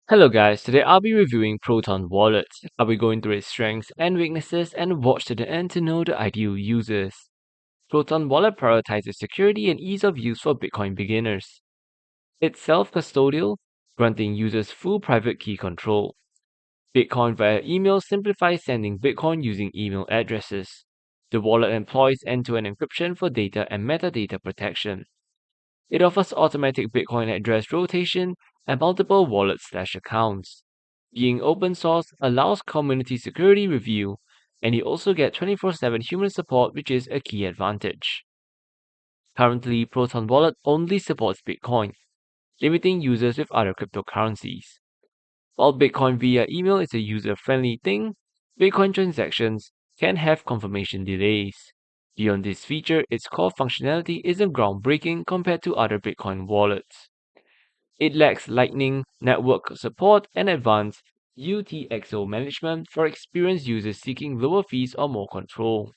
Hello guys, today I'll be reviewing Proton Wallet. I'll be going through its strengths and weaknesses and watch to the end to know the ideal users. Proton Wallet prioritizes security and ease of use for Bitcoin beginners. It's self-custodial, granting users full private key control. Bitcoin via email simplifies sending Bitcoin using email addresses. The wallet employs end-to-end encryption for data and metadata protection. It offers automatic Bitcoin address rotation and multiple wallet/accounts. Being open source allows community security review, and you also get 24/7 human support, which is a key advantage. Currently, Proton Wallet only supports Bitcoin, limiting users with other cryptocurrencies. While Bitcoin via email is a user-friendly thing, Bitcoin transactions can have confirmation delays. Beyond this feature, its core functionality isn't groundbreaking compared to other Bitcoin wallets. It lacks Lightning network support and advanced UTXO management for experienced users seeking lower fees or more control.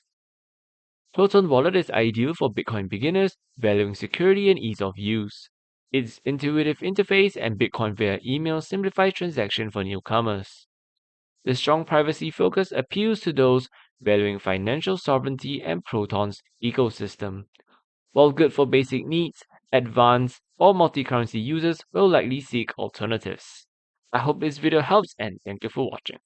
Proton Wallet is ideal for Bitcoin beginners valuing security and ease of use. Its intuitive interface and Bitcoin via email simplify transaction for newcomers. The strong privacy focus appeals to those valuing financial sovereignty and Proton's ecosystem. While good for basic needs, advanced or multi-currency users will likely seek alternatives. I hope this video helps and thank you for watching.